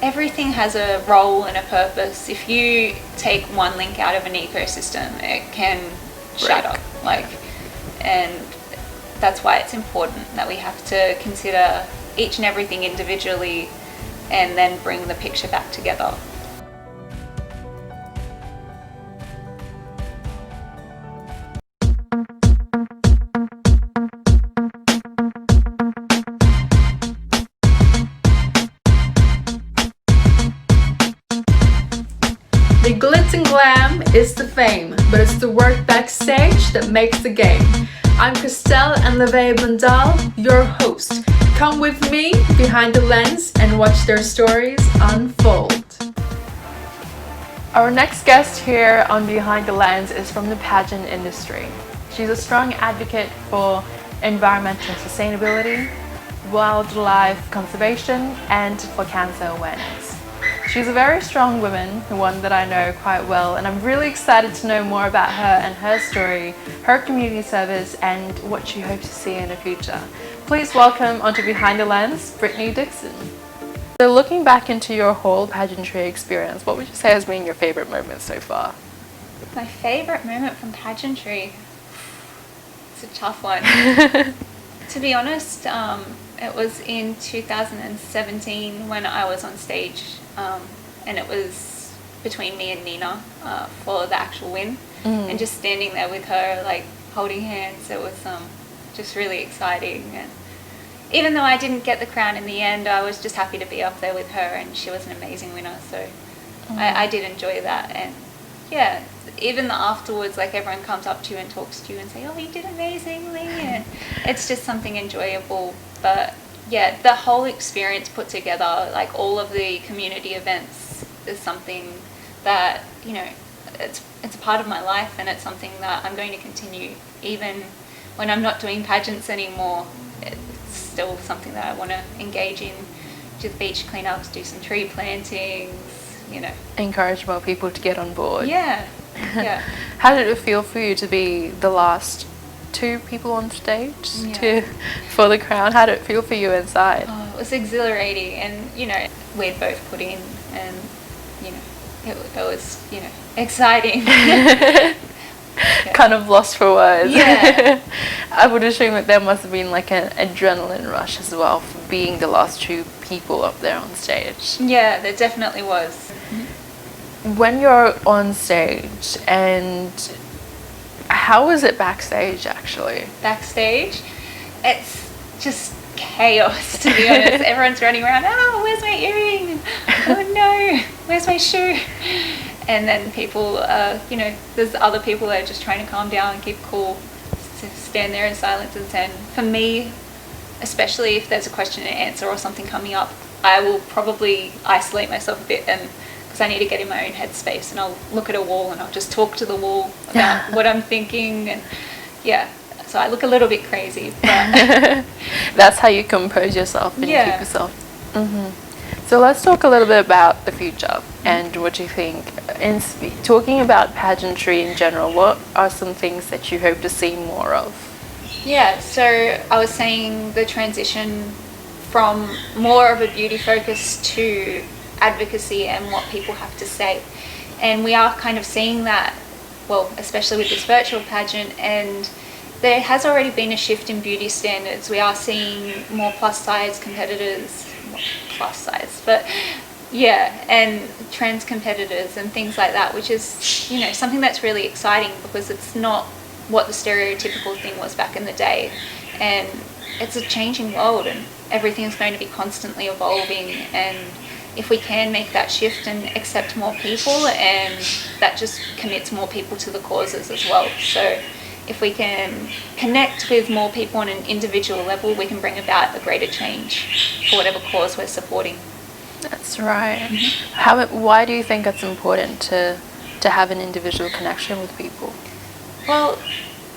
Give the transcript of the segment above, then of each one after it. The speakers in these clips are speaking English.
everything has a role and a purpose. If you take one link out of an ecosystem, it can shatter. And that's why it's important that we have to consider each and everything individually and then bring the picture back together. The glitz and glam is the fame, but it's the work backstage that makes the game. I'm Crystel and Bandal, your host. Come with me behind the lens and watch their stories unfold. Our next guest here on Behind the Lens is from the pageant industry. She's a strong advocate for environmental sustainability, wildlife conservation, and for cancer awareness. She's a very strong woman, one that I know quite well, and I'm really excited to know more about her and her story, her community service, and what she hopes to see in the future. Please welcome onto Behind the Lens, Brittany Dickson. So looking back into your whole pageantry experience, what would you say has been your favourite moment so far? My favourite moment from pageantry? It's a tough one. To be honest, it was in 2017 when I was on stage, and it was between me and Nina for the actual win, and just standing there with her, like holding hands. It was just really exciting, and even though I didn't get the crown in the end, I was just happy to be up there with her, and she was an amazing winner, so I did enjoy that. And yeah, even afterwards, like everyone comes up to you and talks to you and say, oh, you did amazingly, and it's just something enjoyable. But yeah, the whole experience put together, like all of the community events, is something that, you know, it's a part of my life, and it's something that I'm going to continue even when I'm not doing pageants anymore. It's still something that I want to engage in, do the beach cleanups, do some tree plantings, you know. Encourage more people to get on board. Yeah, yeah. How did it feel for you to be the last two people on stage for the crown? How did it feel for you inside? Oh, it was exhilarating, and you know, we'd both put in, and you know, it was, you know, exciting. Kind of lost for words. Yeah. I would assume that there must have been like an adrenaline rush as well for being the last two people up there on stage. Yeah, there definitely was. When you're on stage, and how is it backstage actually? Backstage, it's just chaos, to be honest. Everyone's running around, oh, where's my earring? Oh no, where's my shoe? And then people, you know, there's other people that are just trying to calm down and keep cool, to stand there in silence. And for me, especially if there's a question and answer or something coming up, I will probably isolate myself a bit, and because I need to get in my own headspace, and I'll look at a wall and I'll just talk to the wall about what I'm thinking. And yeah, so I look a little bit crazy, but that's how you compose yourself and keep yourself. So let's talk a little bit about the future and what you think. In talking about pageantry in general, what are some things that you hope to see more of? Yeah, so I was saying the transition from more of a beauty focus to advocacy and what people have to say. And we are kind of seeing that, well, especially with this virtual pageant, and there has already been a shift in beauty standards. We are seeing more plus size competitors, but yeah, and trans competitors and things like that, which is, you know, something that's really exciting, because it's not what the stereotypical thing was back in the day, and it's a changing world, and everything's going to be constantly evolving. And if we can make that shift and accept more people, and that just commits more people to the causes as well. So if we can connect with more people on an individual level, we can bring about a greater change for whatever cause we're supporting. That's right. Why do you think it's important to have an individual connection with people? Well,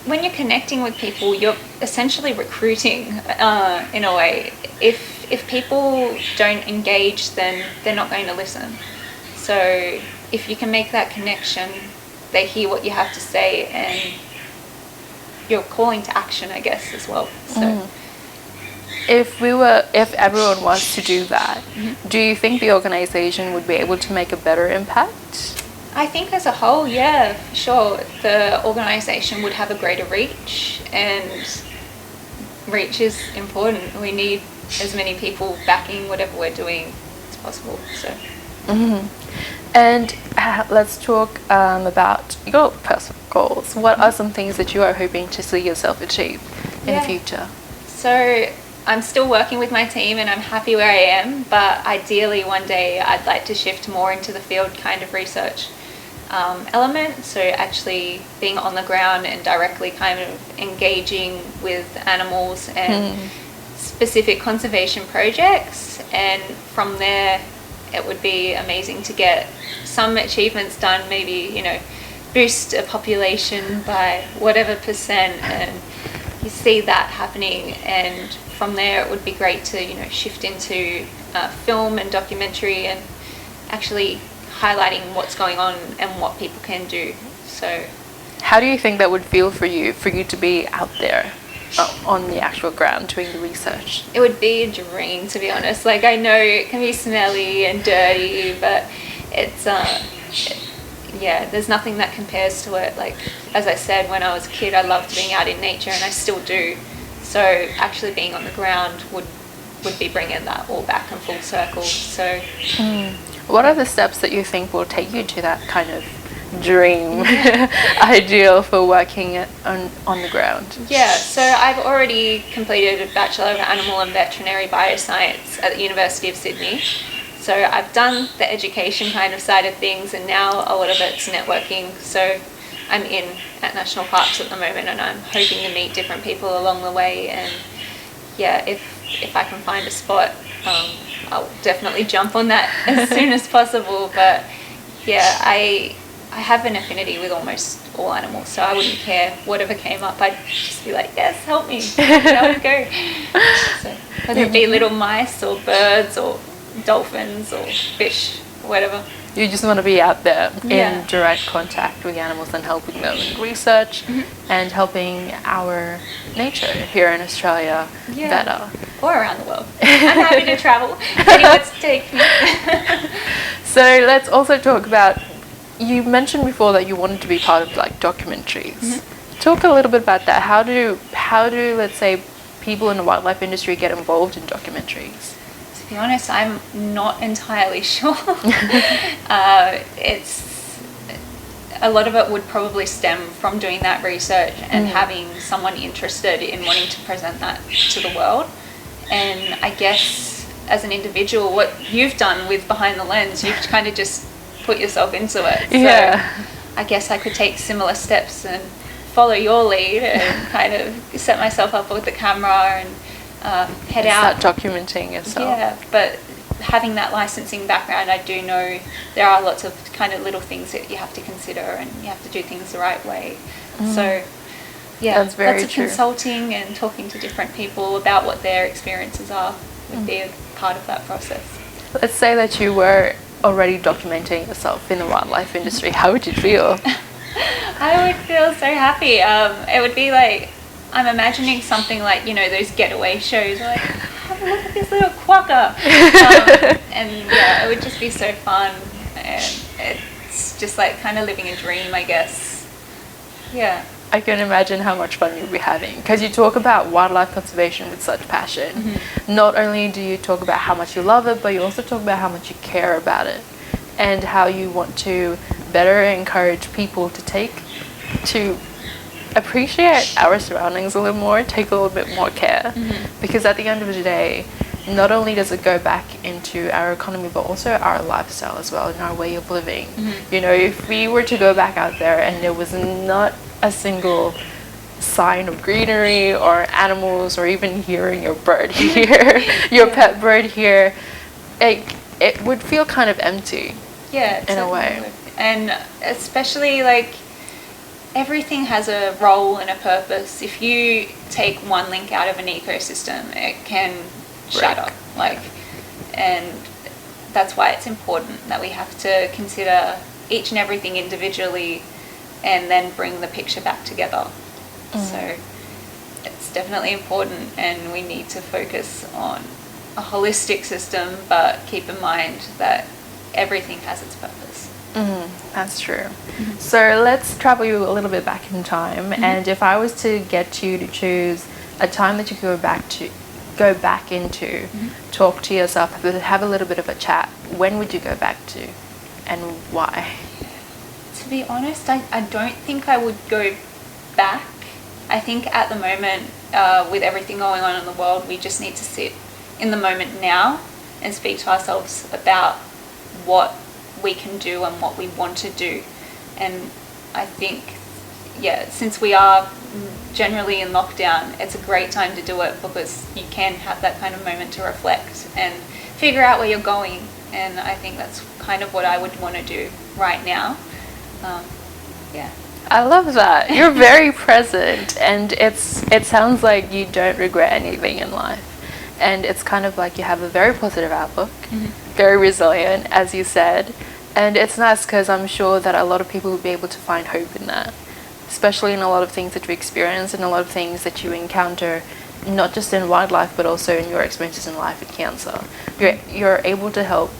when you're connecting with people, you're essentially recruiting in a way. If people don't engage, then they're not going to listen. So if you can make that connection, they hear what you have to say, and you're calling to action, I guess, as well. So if everyone was to do that, do you think the organization would be able to make a better impact? I think as a whole, yeah, for sure, the organisation would have a greater reach, and reach is important. We need as many people backing whatever we're doing as possible. So. And let's talk about your personal goals. What are some things that you are hoping to see yourself achieve in the future? So I'm still working with my team and I'm happy where I am, but ideally one day I'd like to shift more into the field kind of research element. So actually being on the ground and directly kind of engaging with animals and specific conservation projects. And from there, it would be amazing to get some achievements done, maybe, you know, boost a population by whatever percent, and you see that happening. And from there it would be great to, you know, shift into film and documentary and actually highlighting what's going on and what people can do. So how do you think that would feel for you to be out there on the actual ground doing the research? It would be a dream, to be honest. Like, I know it can be smelly and dirty, but it's yeah, there's nothing that compares to it. Like, as I said, when I was a kid, I loved being out in nature, and I still do. So actually being on the ground would be bringing that all back in full circle. So what are the steps that you think will take you to that kind of dream ideal for working on the ground? Yeah, so I've already completed a Bachelor of Animal and Veterinary Bioscience at the University of Sydney. So I've done the education kind of side of things, and now a lot of it's networking. So I'm at national parks at the moment, and I'm hoping to meet different people along the way. And yeah, if I can find a spot, I'll definitely jump on that as soon as possible. But yeah, I have an affinity with almost all animals, so I wouldn't care whatever came up. I'd just be like, yes, help me, I would go. So whether it be little mice or birds or dolphins or fish, whatever. You just want to be out there in direct contact with animals and helping them in research and helping our nature here in Australia better. Or around the world. I'm happy to travel. Anywhere to take me. So let's also talk about, you mentioned before that you wanted to be part of like documentaries. Talk a little bit about that. How do let's say people in the wildlife industry get involved in documentaries? To be honest, I'm not entirely sure. It's a lot of it would probably stem from doing that research and having someone interested in wanting to present that to the world. And I guess as an individual, what you've done with Behind the Lens, you've kind of just put yourself into it. So I guess I could take similar steps and follow your lead and kind of set myself up with the camera and head out. Start documenting yourself. Yeah, but having that licensing background, I do know there are lots of kind of little things that you have to consider, and you have to do things the right way. So yeah, that's very true. Consulting and talking to different people about what their experiences are would be a part of that process. Let's say that you were already documenting yourself in the wildlife industry. How would you feel? I would feel so happy. It would be like, I'm imagining something like, you know, those getaway shows, like, have a look at this little quokka. And yeah, it would just be so fun. And it's just like kind of living a dream, I guess. Yeah. I can imagine how much fun you'll be having, because you talk about wildlife conservation with such passion. Not only do you talk about how much you love it, but you also talk about how much you care about it and how you want to better encourage people to appreciate our surroundings a little more, take a little bit more care. Because at the end of the day, not only does it go back into our economy, but also our lifestyle as well, and our way of living. You know, if we were to go back out there and there was not a single sign of greenery or animals, or even hearing your bird here, your pet bird here, it would feel kind of empty. Yeah, in a way. And especially like everything has a role and a purpose. If you take one link out of an ecosystem, it can shatter. And that's why it's important that we have to consider each and everything individually and then bring the picture back together. So it's definitely important, and we need to focus on a holistic system, but keep in mind that everything has its purpose. That's true. So let's travel you a little bit back in time, and if I was to get you to choose a time that you could go back into, talk to yourself, have a little bit of a chat, when would you go back to, and why? To be honest, I don't think I would go back. I think at the moment, with everything going on in the world, we just need to sit in the moment now and speak to ourselves about what we can do and what we want to do. And I think, since we are generally in lockdown, it's a great time to do it, because you can have that kind of moment to reflect and figure out where you're going. And I think that's kind of what I would want to do right now. I love that. You're very present, and it sounds like you don't regret anything in life. And it's kind of like you have a very positive outlook, very resilient, as you said. And it's nice because I'm sure that a lot of people will be able to find hope in that, especially in a lot of things that you experience and a lot of things that you encounter, not just in wildlife, but also in your experiences in life with cancer. You're able to help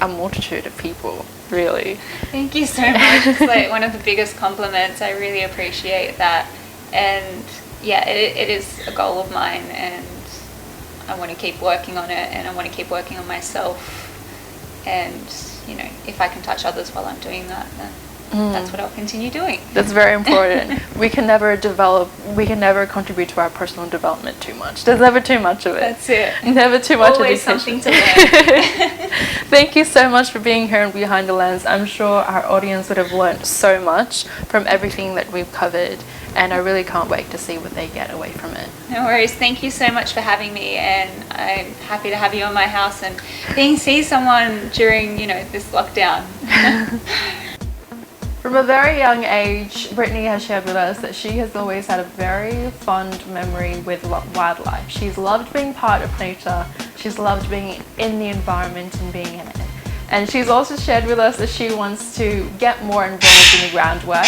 a multitude of people, really. Thank you so much. It's like one of the biggest compliments. I really appreciate that. And it is a goal of mine, and I want to keep working on it, and I want to keep working on myself. And if I can touch others while I'm doing that, then that's what I'll continue doing. That's very important. We can never contribute to our personal development too much. There's never too much of it. That's it. Never too much Always education. something to learn. Thank you so much for being here on Behind the Lens. I'm sure our audience would have learned so much from everything that we've covered, and I really can't wait to see what they get away from it. No worries. Thank you so much for having me, and I'm happy to have you on my house and see someone during, this lockdown. From a very young age, Brittany has shared with us that she has always had a very fond memory with wildlife. She's loved being part of nature. She's loved being in the environment and being in it. And she's also shared with us that she wants to get more involved in the groundwork.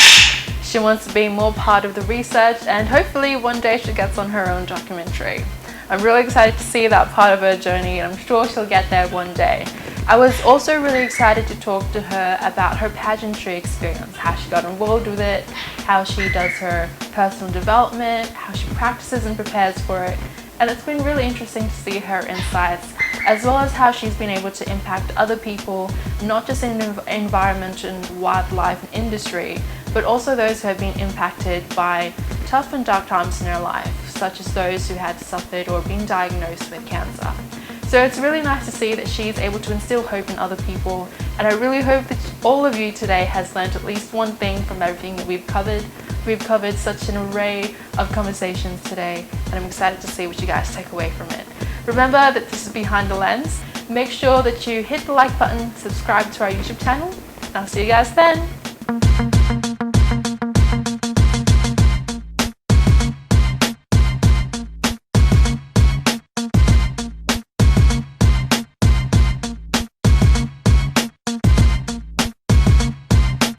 She wants to be more part of the research, and hopefully one day she gets on her own documentary. I'm really excited to see that part of her journey, and I'm sure she'll get there one day. I was also really excited to talk to her about her pageantry experience, how she got involved with it, how she does her personal development, how she practices and prepares for it. And it's been really interesting to see her insights, as well as how she's been able to impact other people, not just in the environment and wildlife and industry, but also those who have been impacted by tough and dark times in their life, such as those who had suffered or been diagnosed with cancer. So it's really nice to see that she's able to instill hope in other people, and I really hope that all of you today has learned at least one thing from everything that we've covered. We've covered such an array of conversations today, and I'm excited to see what you guys take away from it. Remember that this is Behind the Lens. Make sure that you hit the like button, subscribe to our YouTube channel, and I'll see you guys then.